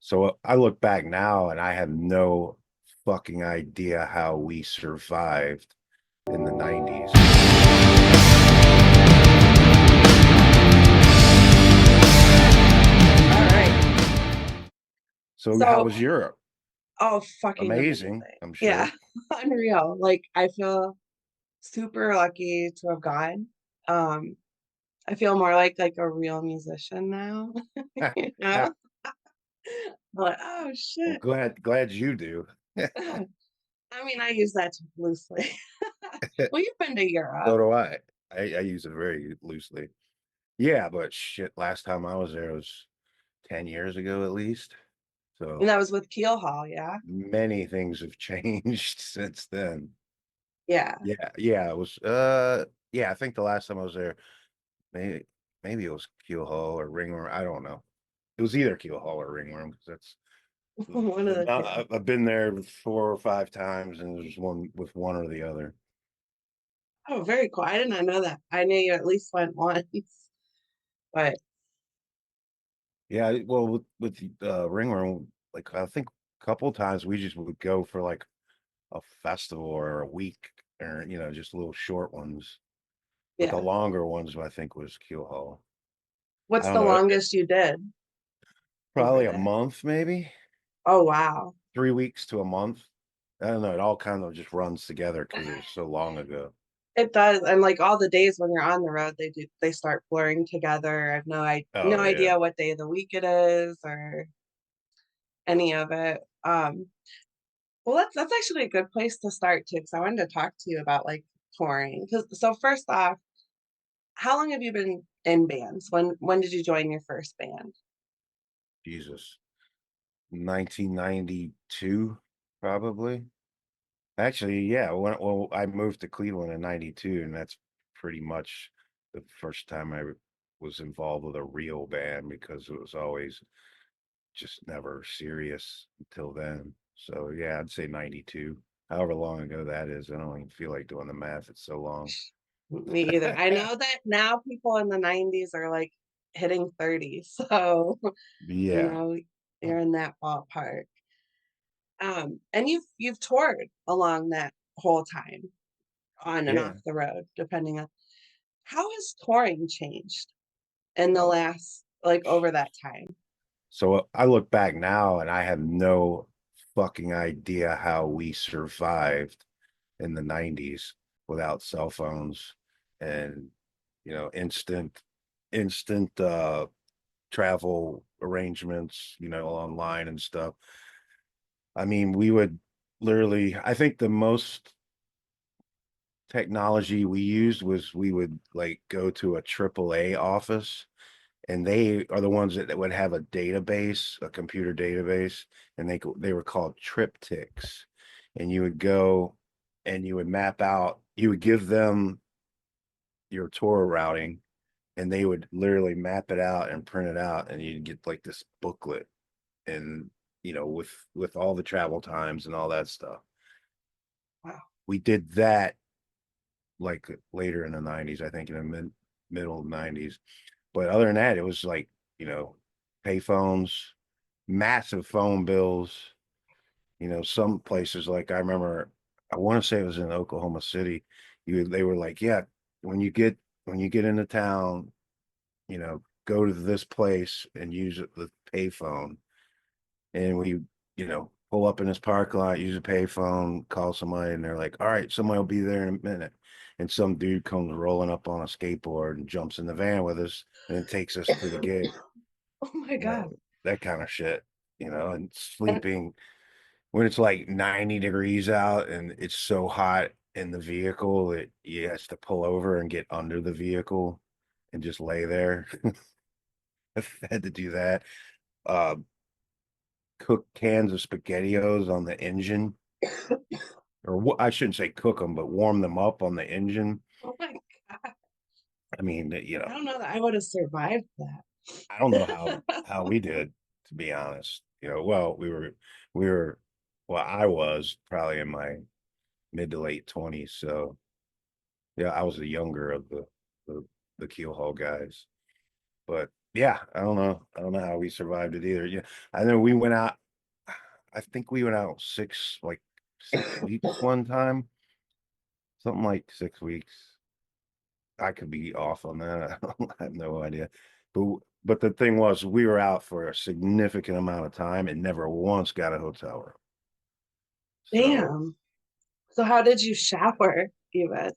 So I look back now and I have no fucking idea how we survived in the 90s. All right. So how So, was Europe? oh, fucking Amazing, amazing. I'm Yeah, sure. unreal. Like, I feel super lucky to have gone. Um, I feel more like a real musician now, you know? I'm like, oh Well, shit. glad you do. I mean, I use that loosely. Well, you've been to So Europe, do I. I use it very loosely. Yeah, but shit, last time I was there was 10 years ago at least. and So that was with Keelhaul, yeah? many things have changed since then. Yeah. Yeah, it was yeah, I think the last time I was there, maybe it was Keelhaul or Ringworm. I don't know. It was either Keelhaul or Ringworm because that's One of the two. I've been there 4 or 5 times and there's one with one or the other. Oh, very cool. I did not know that. I knew you at least went once, but Yeah, well, with Ringworm, like I think a couple times we just would go for like a festival or a week, or just little short ones. But the yeah. longer ones, I think, was Keelhaul. I What's don't the know, longest you did over probably a there? month, maybe Oh, wow. 3 weeks to a month. I don't know. It all kind of just runs together because it was so long ago. It does, and like all the days when you're on the road, they start blurring together. I have no Oh yeah, idea what day of the week it is or any of it. Well, that's actually a good place to start too, because I wanted to talk to you about like touring. Because so first off, how long have you been in bands? When did you join your first band? Jesus, 1992, probably. Actually, yeah. Well, I moved to Cleveland in '92, and that's pretty much the first time I was involved with a real band because it was always just never serious until then. So yeah, I'd say '92. However long ago that is, I don't even feel like doing the math. It's so long. Me either. I know that now people in the 90s are like hitting 30, so you Yeah, know, you're in that ballpark. And you've toured along that whole time, on and off yeah. the road, depending on how has touring changed in the Oh, last like over that time? so I look back now and I have no fucking idea how we survived in the 90s without cell phones and instant travel arrangements, online and stuff. I mean, we would literally, I think the most technology we used was we would like go to a AAA office, and they are the ones that would have a database, a computer database, and they were called triptychs. And you would go and you would map out, you would give them your tour routing, and they would literally map it out and print it out, and you'd get like this booklet, and with all the travel times and all that stuff. Wow. We did that like later in the 90s, I think in the middle 90s. But other than that, it was like, you know, payphones, massive phone bills. Some places like I remember, I want to say it was in Oklahoma City. They were like, yeah, when you get into town, go to this place and use the payphone. And we, pull up in this parking lot, use a payphone, call somebody, and they're like, all right, somebody will be there in a minute. And some dude comes rolling up on a skateboard and jumps in the van with us and then takes us to the gig. Oh my God. That kind of shit, and And sleeping when it's like 90 degrees out and it's so hot in the vehicle that you has to pull over and get under the vehicle and just lay there. I've had to do that. Uh, cook cans of SpaghettiOs on the engine, or I shouldn't say cook them, but warm them up on the engine. oh my God. I mean, I don't know that I would have survived that. I don't know how we did, to be honest. Well, we were well, I was probably in my mid to late 20s, so yeah, I was the younger of the the Keelhaul guys. But Yeah, I don't know how we survived it either. Yeah, I know we went out. I think we went out 6 weeks one time, something like 6 weeks. I could be off on that. I have no idea. But the thing was, we were out for a significant amount of time and never once got a hotel room. So Damn. So how did you shower even?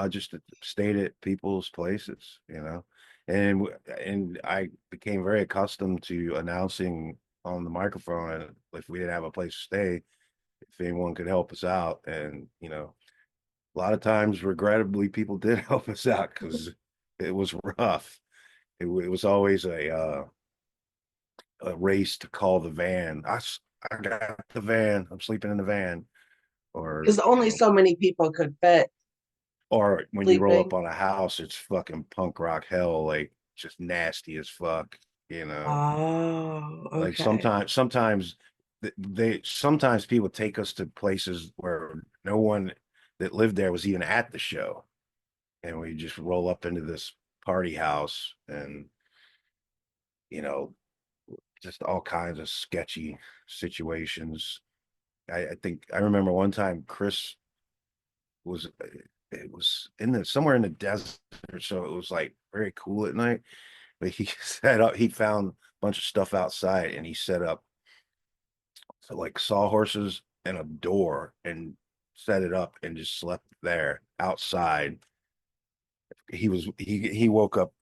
just stayed at people's places, you know, and I became very accustomed to announcing on the microphone, and if we didn't have a place to stay, if anyone could help us out, and you know, a lot of times, regrettably, people did help us out because it was rough. It was always a race to call the van. I got the van. I'm sleeping in the van, or Because you only know, so many people could fit or when you roll up sleeping. on a house, it's fucking punk rock hell, like just nasty as fuck, you know. Oh, Like okay. sometimes people take us to places where no one that lived there was even at the show, and we just roll up into this party house, and you know, just all kinds of sketchy situations. I think I remember one time Chris was it was in the somewhere in the desert, so it was like very cool at night. But he set up, he found a bunch of stuff outside, and he set up so like sawhorses and a door, and set it up and just slept there outside. He woke up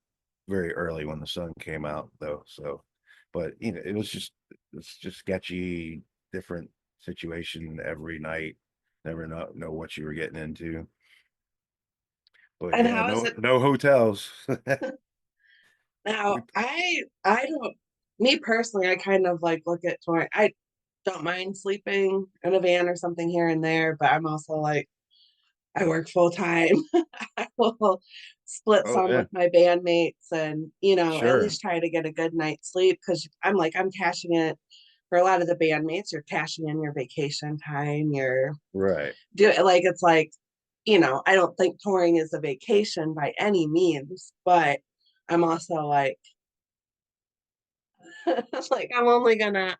very early when the sun came out though. So, but you know, it's just sketchy, different situation every night. Never know what you were getting into. But And yeah, how is it no hotels. now? I don't me personally, I kind of like look at touring. I don't mind sleeping in a van or something here and there, but I'm also like I work full time. I will split Oh some yeah, with my bandmates and, at sure, least try to get a good night's sleep because I'm like, I'm cashing it for a lot of the bandmates. You're cashing in your vacation time. You're right. do like, it's like, I don't think touring is a vacation by any means, but I'm also like, like I'm only gonna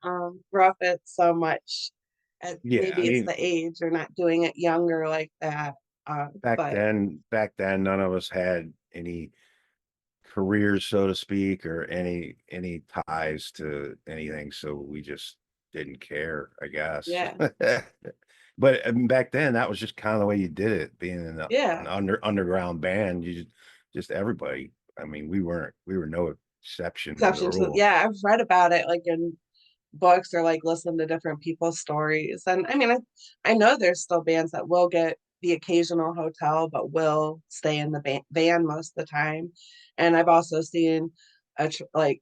rough it so much. And Yeah, I maybe it's mean, the age or not doing it younger like that. But back then, none of us had any careers, so to speak, or any ties to anything, so we just didn't care, I guess. yeah, But back then, that was just kind of the way you did it. Being in yeah. an underground band, just everybody. I mean, we were no exception to the Exception to, rule. yeah, I've read about it like in books or like listened to different people's stories. And I mean, I know there's still bands that will get the occasional hotel, but will stay in the van most of the time. And I've also seen like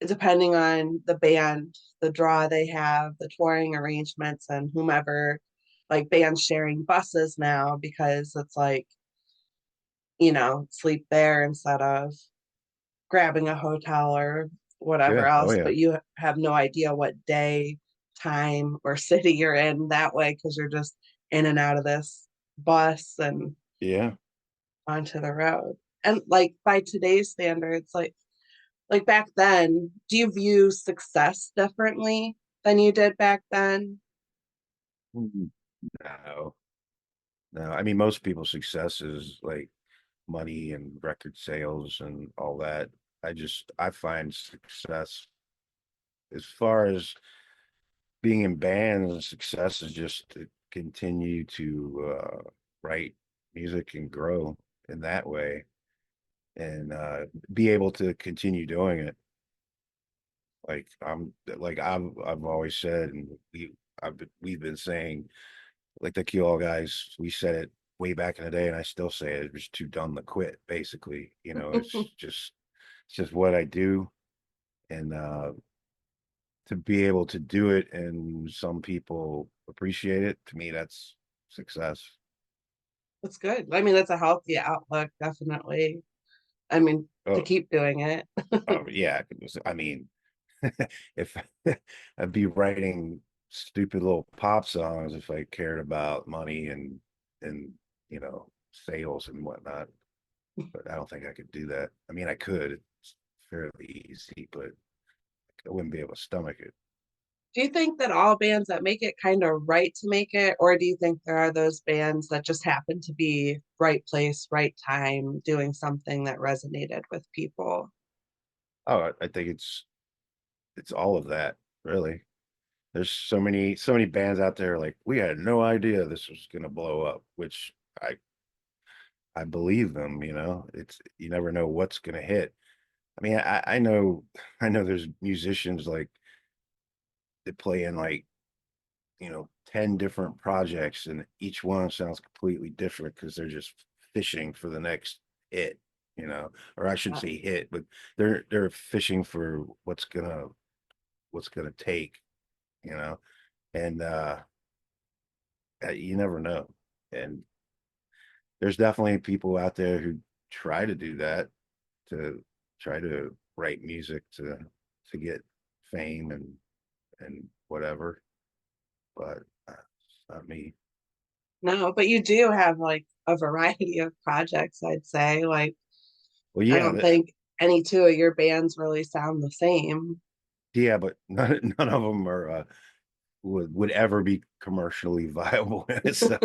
depending on the band, the draw they have, the touring arrangements, and whomever, like bands sharing buses now because it's like, sleep there instead of grabbing a hotel or whatever Yeah. Oh else, yeah. but you have no idea what day, time, or city you're in that way because you're just in and out of this bus and Yeah. onto the road. And like by today's standards, like back then, do you view success differently than you did back then? Mm, no, no. I mean, most people's success is like money and record sales and all that. I find success as far as being in bands, success is just to continue to write music and grow in that way, and be able to continue doing it. I've always said, and we've been saying, like the Keelhaul guys, we said it way back in the day, and I still say it. It was too dumb to quit. Basically, you know, it's just what I do, and to be able to do it, and some people appreciate it. To me, that's success. That's good. I mean, that's a healthy outlook, definitely. I mean, to Oh, keep doing it. yeah. I mean, if I'd be writing stupid little pop songs if I cared about money and you know sales and whatnot. But I don't think I could do that. I mean, I could. It's fairly easy, but I wouldn't be able to stomach it. Do you think that all bands that make it kind of right to make it, or do you think there are those bands that just happen to be right place, right time, doing something that resonated with people? Oh, I think it's all of that, really. There's so many bands out there like we had no idea this was gonna blow up, which I believe them, you know. It's you never know what's gonna hit. I mean, I know I know there's musicians like that play in like, 10 different projects and each one sounds completely different because they're just fishing for the next hit, or I shouldn't Uh, say hit, but they're fishing for what's gonna take, you know, and you never know. And there's definitely people out there who try to do that, to try to write music to get fame and whatever, but it's not me. no, but you do have like a variety of projects, I'd say. Like, Well, I yeah, don't think any two of your bands really sound the same. yeah, but none of them are would ever be commercially viable. So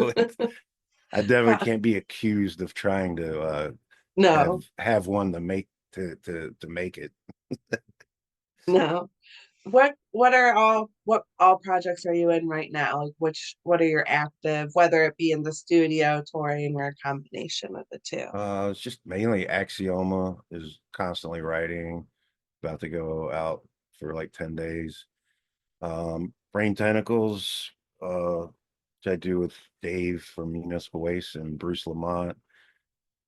I definitely can't be accused of trying to have No, have one to make to make it. no. What all projects are you in right now? Like what are your active, whether it be in the studio, touring, or a combination of the two? It's just mainly Axioma is constantly writing, about to go out for like 10 days. Brain Tentacles, which I do with Dave from Municipal Waste and Bruce Lamont.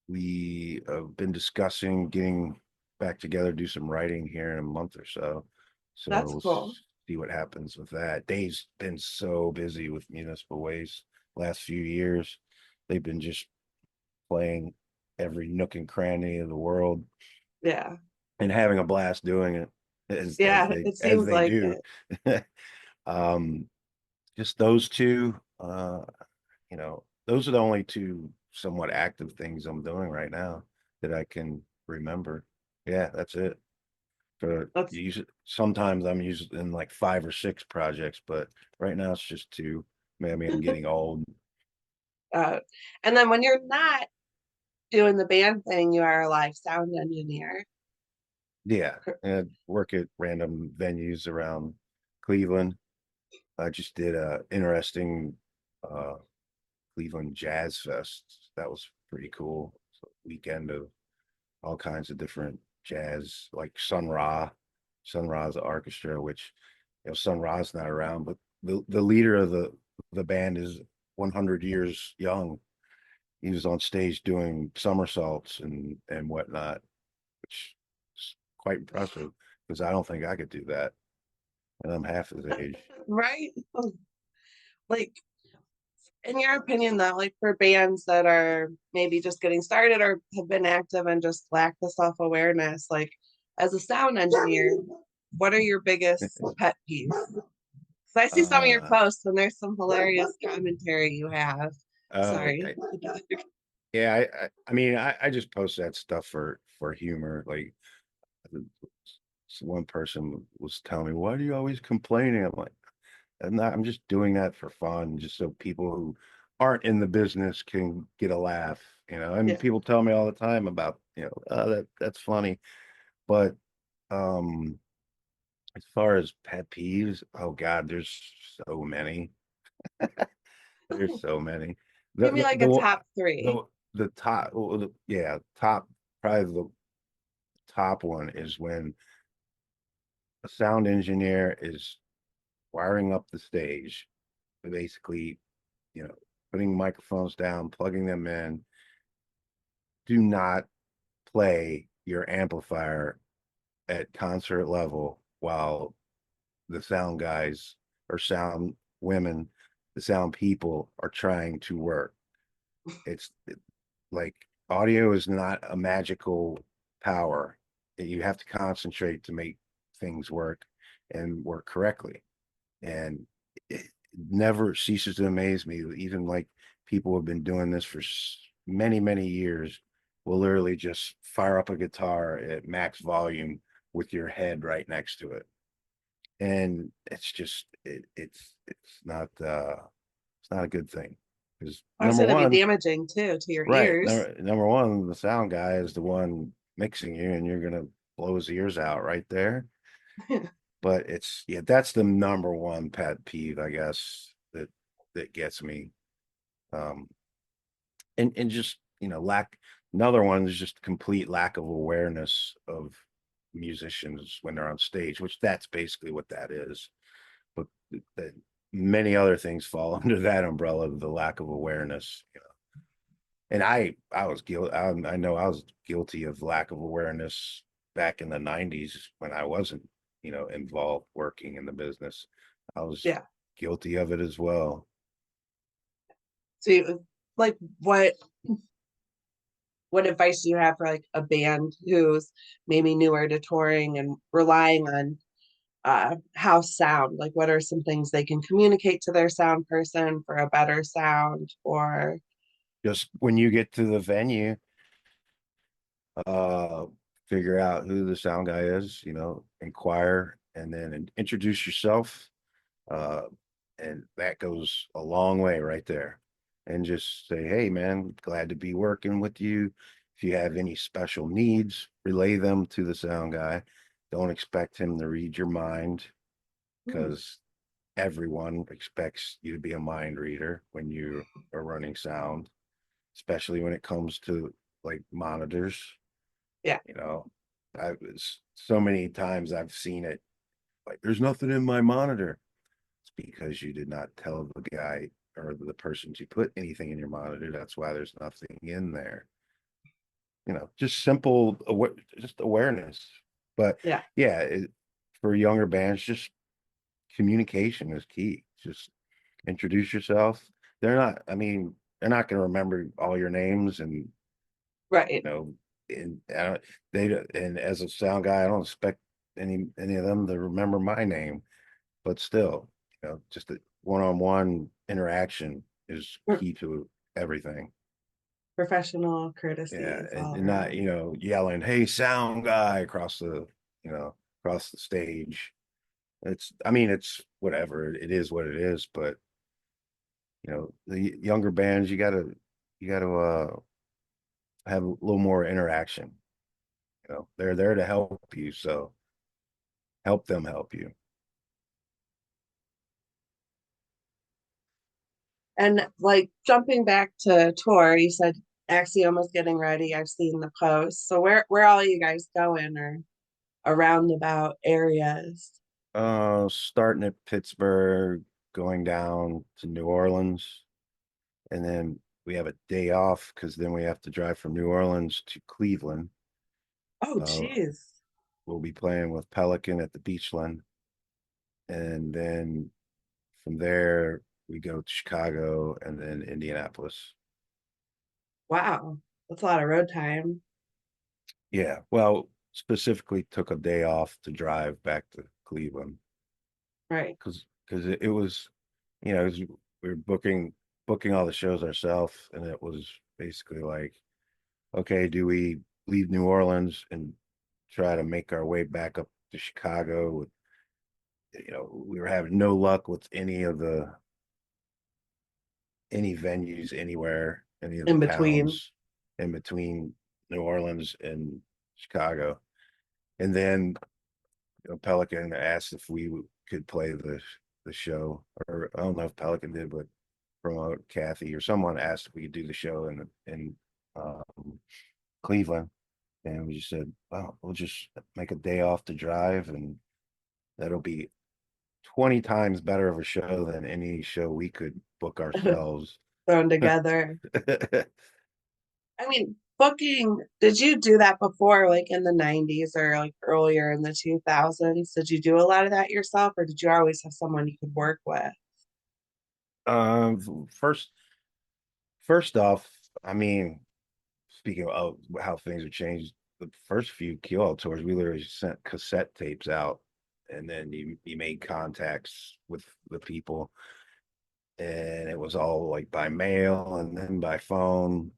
We have been discussing getting back together, do some writing here in a month or so. So That's we'll cool. see what happens with that. Dave's been so busy with Municipal Waste last few years. They've been just playing every nook and cranny of the world Yeah. and having a blast doing it as Yeah, they it as seems they like do. it. um just those two, those are the only two somewhat active things I'm doing right now that I can remember. Yeah, that's it. For That's use sometimes I'm using like five or six projects, but right now it's just two. Maybe I'm getting old. uh and then when you're not doing the band thing, you are a live sound engineer. Yeah, and work at random venues around Cleveland. I just did a interesting uh Cleveland Jazz Fest. That was pretty cool. So weekend of all kinds of different jazz, like Sun Ra's orchestra, which Sun Ra's not around, but the leader of the band is 100 years young. He was on stage doing somersaults and whatnot, which is quite impressive because I don't think I could do that, and I'm half his age. Right? Like, in your opinion, though, like for bands that are maybe just getting started or have been active and just lack the self-awareness, like as a sound engineer, what are your biggest pet peeves? Because I see some of your Uh, posts and there's some hilarious commentary you have. oh, Sorry. okay. Yeah, I mean, I just post that stuff for humor. Like one person was telling me, "Why do you always complaining?" I'm like, I'm just doing that for fun, just so people who aren't in the business can get a laugh. And Yeah. people tell me all the time about, oh, that's funny. But um, as far as pet peeves, oh God, there's so many. There's so many. The Give me the like the a one- top three. the top, well, yeah, top, probably the top one is when a sound engineer is wiring up the stage, basically, you know, putting microphones down, plugging them in. Do not play your amplifier at concert level while the sound guys or sound women, the sound people are trying to work. It's like audio is not a magical power. You have to concentrate to make things work and work correctly. And it never ceases to amaze me. Even like people who have been doing this for many, many years will literally just fire up a guitar at max volume with your head right next to it. And it's just it's not a good thing. Because I was number going to be one, damaging too to your right, ears. number one, the sound guy is the one mixing you, and you're gonna blow his ears out right there. But it's yeah, that's the number one pet peeve, I guess, that gets me. Um, and just lack. Another one is just complete lack of awareness of musicians when they're on stage, which that's basically what that is. But that many other things fall under that umbrella of the lack of awareness. And I was guilty. I know I was guilty of lack of awareness back in the '90s when I wasn't, involved working in the business. I was Yeah. guilty of it as well. So, like, what advice do you have for like a band who's maybe newer to touring and relying on house sound? Like, what are some things they can communicate to their sound person for a better sound? Or Just when you get to the venue, uh, figure out who the sound guy is, inquire, and then introduce yourself. Uh, and that goes a long way right there. And just say, hey, man, glad to be working with you. If you have any special needs, relay them to the sound guy. Don't expect him to read your mind, hmm, because everyone expects you to be a mind reader when you are running sound, especially when it comes to like monitors. yeah, You know, I was so many times I've seen it like, there's nothing in my monitor. It's because you did not tell the guy or the person to put anything in your monitor. That's why there's nothing in there. Just simple, just awareness. But yeah, yeah, for younger bands, just communication is key. Just introduce yourself. I mean, they're not going to remember all your names, and right. you know, and and as a sound guy, I don't expect any of them to remember my name, but still, just a one-on-one interaction is key to everything. Professional courtesy Yeah, is and, all and not, around. yelling, "Hey, sound guy," across the stage. I mean, it's whatever. It is what it is, but the younger bands, you gotta have a little more interaction. They're there to help you, so help them help you. And like jumping back to tour, you said Axioma's getting ready. I've seen the posts. So where all you guys going or around about areas? Starting at Pittsburgh, going down to New Orleans, and then we have a day off because then we have to drive from New Orleans to Cleveland. Oh, Uh, geez. we'll be playing with Pelican at the Beachland, and then from there we go to Chicago and then Indianapolis. Wow. That's a lot of road time. Yeah, well, specifically took a day off to drive back to Cleveland Right. because it was, we were booking all the shows ourselves, and it was basically like, okay, do we leave New Orleans and try to make our way back up to Chicago? We were having no luck with any venues anywhere, any of the In between. towns in between New Orleans and Chicago. And then Pelican asked if we could play the show, or I don't know if Pelican did, but promote Kathy or someone asked if we could do the show in Cleveland, and we just said, "Well, we'll just make a day off to drive, and that'll be 20 times better of a show than any show we could book ourselves." Thrown together. I mean, booking, did you do that before, like in the 90s or like earlier in the 2000s? Did you do a lot of that yourself, or did you always have someone you could work with? First off, I mean, speaking of how things have changed, the first few Keelhaul tours, we literally sent cassette tapes out, and then you made contacts with the people, and it was all like by mail and then by phone.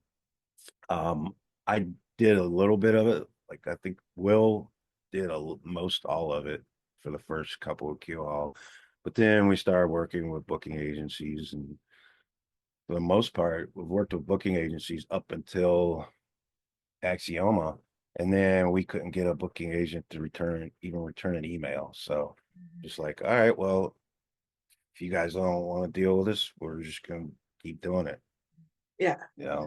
I did a little bit of it. Like I think Will did most all of it for the first couple of Keelhaul, but then we started working with booking agencies, and for the most part, we've worked with booking agencies up until Axioma, and then we couldn't get a booking agent to return an email. So just like, all right, well, if you guys don't want to deal with this, we're just gonna keep doing it. Yeah.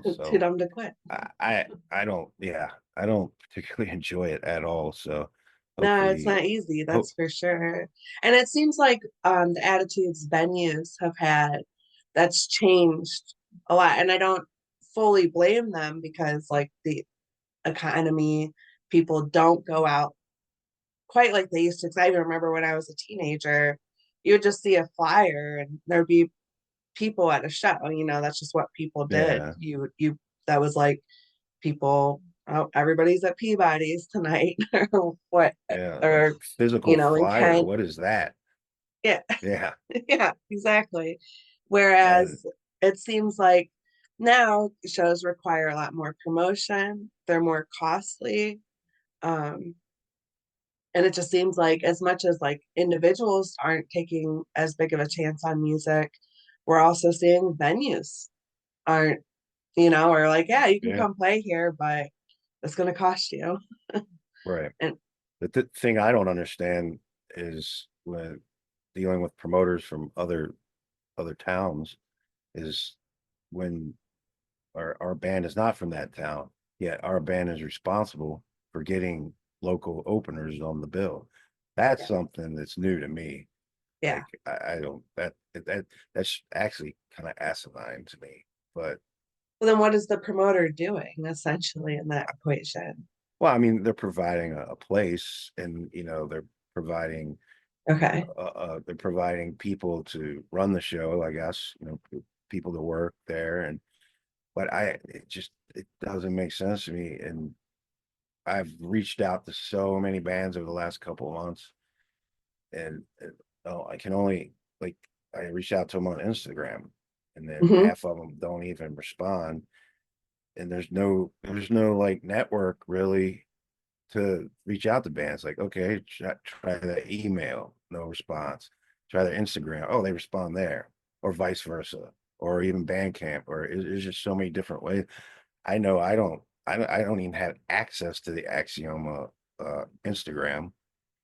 Too So dumb to quit. I don't, yeah, I don't particularly enjoy it at all. So No, it's hopefully, not easy, hope, that's for sure. And it seems like the attitudes venues have had that's changed a lot. And I don't fully blame them because like the economy, people don't go out quite like they used to. 'Cause I even remember when I was a teenager, you would just see a flyer and there'd be people at a show. That's just what people did. yeah, You that was like people, oh, everybody's at Peabody's tonight or what, yeah, a or physical in flyer. Kent. What is that? Yeah, Yeah, yeah, exactly. and Whereas it seems like now shows require a lot more promotion, they're more costly. Um, and it just seems like as much as like individuals aren't taking as big of a chance on music, we're also seeing venues aren't, or like, yeah, you can yeah, come play here, but it's going to cost you. right. And The thing I don't understand is when dealing with promoters from other towns is when our band is not from that town, yet our band is responsible for getting local openers on the bill. That's yeah, something that's new to me. yeah. Like I don't that's actually kind of asinine to me. But Well, then what is the promoter doing essentially in that equation? well, I mean, they're providing a place, and providing Okay. they're providing people to run the show, I guess, people to work there. And but it doesn't make sense to me. And I've reached out to so many bands over the last couple of months, and oh, I can only, like, I reach out to them on Instagram, and then Hmm. half of them don't even respond. And there's no like network really to reach out to bands. Like, okay, try that email, no response. Try their Instagram, oh, they respond there, or vice versa, or even Bandcamp, or there's just so many different ways. I know I don't even have access to the Axioma Instagram.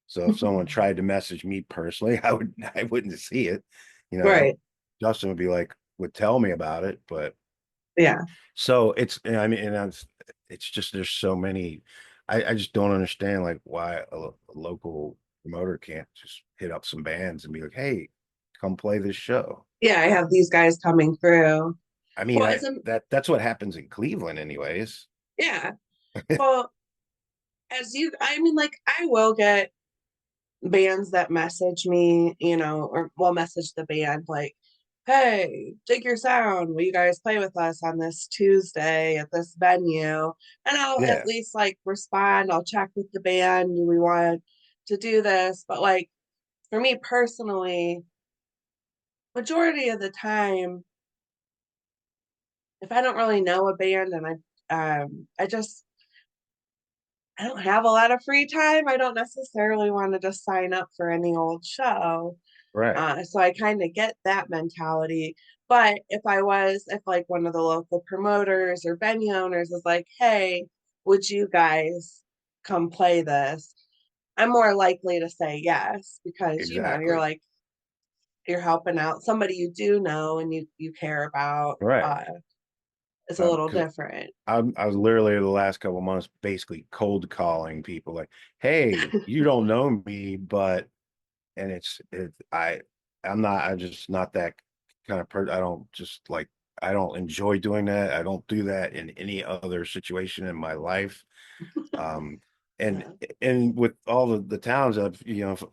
So if someone tried to message me personally, I wouldn't see it. You know, Right. Justin would tell me about it, but Yeah. so I mean, it's just there's so many. I just don't understand like why a local promoter can't just hit up some bands and be like, hey, come play this show. Yeah. I have these guys coming through. I mean, Well, I isn't, that's what happens in Cleveland, anyways. yeah. Well, I mean, like, I will get bands that message me, or will message the band, like, hey, dig your sound. Will you guys play with us on this Tuesday at this venue? And I'll at Yeah, least like respond. I'll check with the band. Do we want to do this? But like for me personally, majority of the time, if I don't really know a band and I don't have a lot of free time, I don't necessarily want to just sign up for any old show. right, So I kind of get that mentality. But if like one of the local promoters or venue owners is like, hey, would you guys come play this? I'm more likely to say yes because, exactly, you're helping out somebody you do know and you care about. right. It's a little Because different. I was literally the last couple of months basically cold calling people like, hey, you don't know me, but and I'm just not that kind of person. I don't enjoy doing that. I don't do that in any other situation in my life. Um, and Yeah. and with all the towns I've,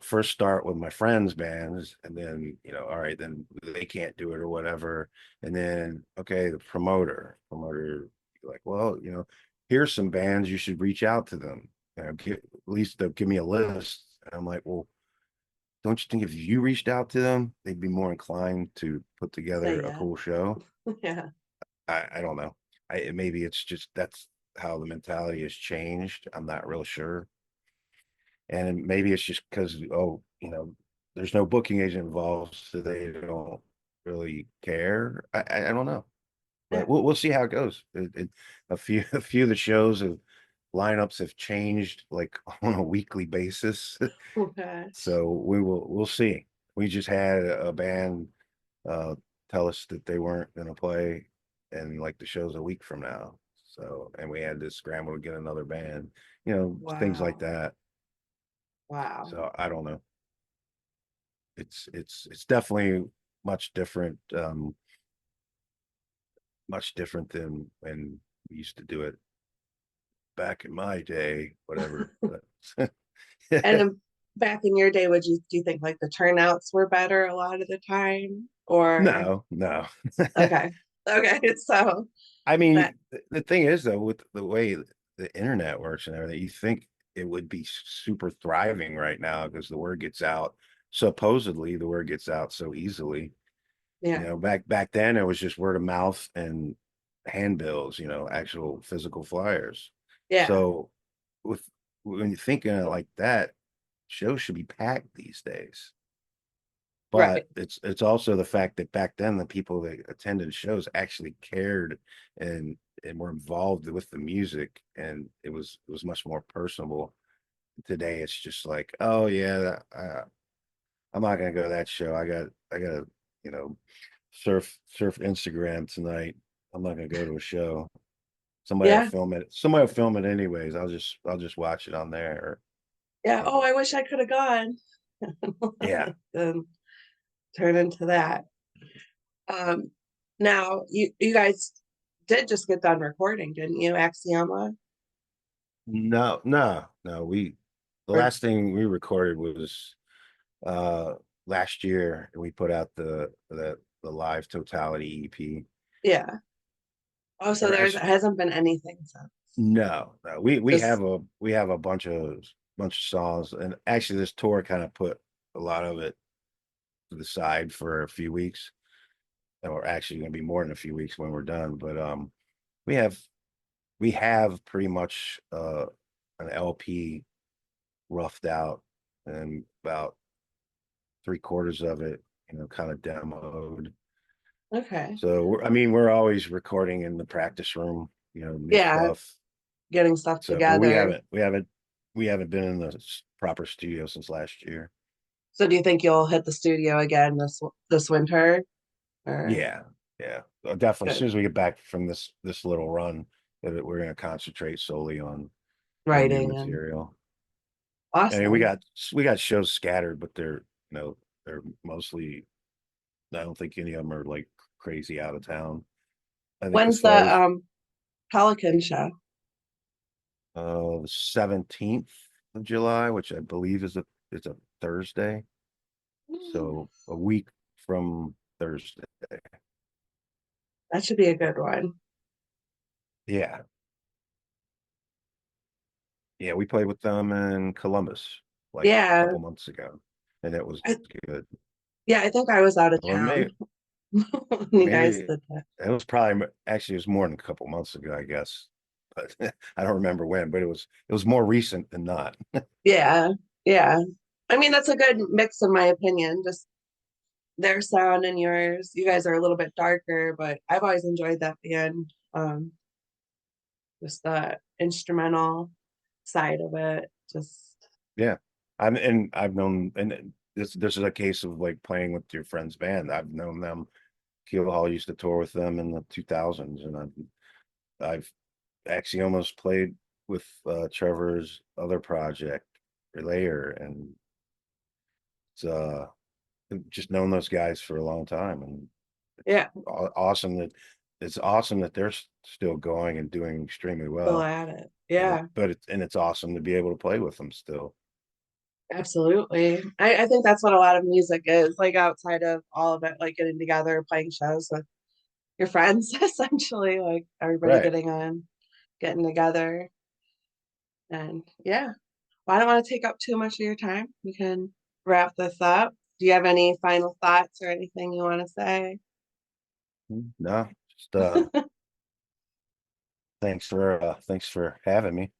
first start with my friends' bands, and then, all right, then they can't do it or whatever. And then, okay, the promoter, like, well, here's some bands, you should reach out to them. At least they'll give me a list. And I'm like, well, don't you think if you reached out to them, they'd be more inclined to put together Say a yeah. cool show? Yeah. I don't know. Maybe it's just that's how the mentality has changed. I'm not real sure. And maybe it's just because, oh, there's no booking agent involved, so they don't really care. I don't know, but Yeah. we'll see how it goes. A few of the shows have lineups have changed like on a weekly basis, Oh gosh. so we'll see. We just had a band uh tell us that they weren't going to play, and like the show's a week from now. So, and we had to scramble to get another band, things like Wow. that. Wow. So I don't know. It's definitely much different, much different than when we used to do it back in my day, whatever. But And back in your day, do you think like the turnouts were better a lot of the time? Or no, no. okay. Okay. So I that mean, the thing is though, with the way the internet works and everything, you think it would be super thriving right now because the word gets out. Supposedly, the word gets out so easily. yeah. Back then it was just word of mouth and handbills, actual physical flyers. Yeah. So with when you're thinking of it like that, shows should be packed these days. Right. But it's also the fact that back then the people that attended shows actually cared and were involved with the music, and it was much more personable. Today it's just like, oh yeah, I'm not gonna go to that show. I got to you know surf Instagram tonight. I'm not gonna go to a show. Somebody will Yeah. film it. Somebody will film it anyways. I'll just watch it on there. Yeah. Or, Oh, I wish I could have gone. yeah. Then turn into that. Um, now you guys did just get done recording, didn't you, Axioma? No, no, no. The Or last thing we recorded was uh last year. We put out the live totality EP. yeah. Oh, so Or there actually, hasn't been anything since. no, no. We Just have a bunch of songs, and actually this tour kind of put a lot of it to the side for a few weeks, or actually going to be more than a few weeks when we're done. But we have we have pretty much an LP roughed out, and about three-quarters of it, kind of demoed. okay. So I mean, we're always recording in the practice room, new Yeah, stuff. getting stuff So, but we together. haven't we haven't we haven't been in the proper studio since last year. So do you think you'll hit the studio again this winter? Or Yeah, yeah. Definitely. As soon good as we get back from this little run, we're going to concentrate solely on new writing and material. I mean, we awesome. got we got shows scattered, but they're mostly. I don't think any of them are like crazy out of town. I think as When's far the as Pelican show? the 17th of July, which I believe is a Thursday, so a week from Thursday. That should be a good one. Yeah, yeah, we played with them in Columbus like a Yeah. couple months ago, and it was I, good. yeah, I think I was out of Or town maybe when you guys maybe did that. it was probably actually it was more than a couple months ago, I guess, but I don't remember when. But it was more recent than not. Yeah. Yeah. I mean, that's a good mix in my opinion. Just their sound and yours. You guys are a little bit darker, but I've always enjoyed that band. Just the instrumental side of it. Just Yeah, I've known, and this is a case of like playing with your friend's band. I've known them. Keelhaul used to tour with them in the 2000s, and I've Axioma's played with Trevor's other project, Relayer, and it's just known those guys for a long time, and yeah, awesome that it's awesome that they're still going and doing extremely still well, at it. and Yeah, it's awesome to be able to play with them still. absolutely. I think that's what a lot of music is, like outside of all of it, like getting together, playing shows with your friends, essentially, like everybody Right. getting on, getting together. And yeah, well, I don't want to take up too much of your time. We can wrap this up. Do you have any final thoughts or anything you want to say? No, just thanks for having me.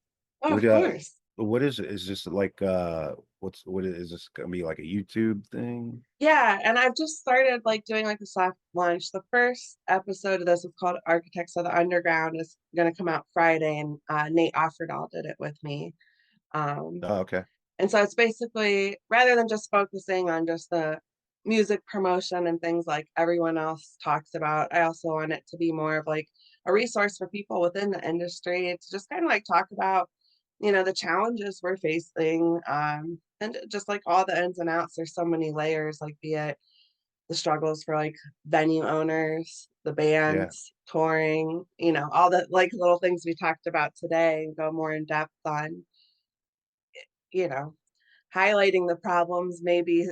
Oh, Good of course. what is it? Is this like what is this gonna be, like a YouTube thing? Yeah, and I've just started like doing like a soft launch. The first episode of this is called Architects of the Underground. Is going to come out Friday, and Nate Offerdahl did it with me. Um, Oh, okay. and so it's basically rather than just focusing on just the music promotion and things like everyone else talks about, I also want it to be more of like a resource for people within the industry to just kind of like talk about, the challenges we're facing, and just like all the ins and outs. There's so many layers, like be it the struggles for like venue owners, the Yeah, bands, touring, all the like little things we talked about today, and go more in depth on, you know, highlighting the problems. Maybe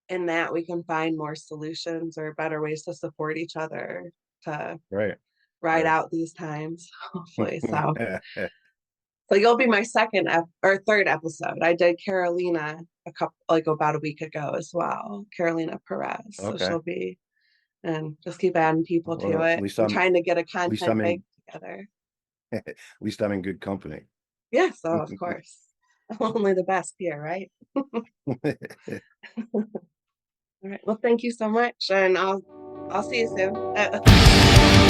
in that we can find more solutions or better ways to support each other to right, ride right. out these times, hopefully. So you'll be my or third episode. I did Carolina like about a week ago as well, Carolina Perez. So Okay. she'll be, and just keep adding people to Well, it. I'm trying to get a at least content I'm bank in together. at least I'm in good company. Yeah, so of course. Only the best here, right? All right. Well, thank you so much, and I'll see you soon.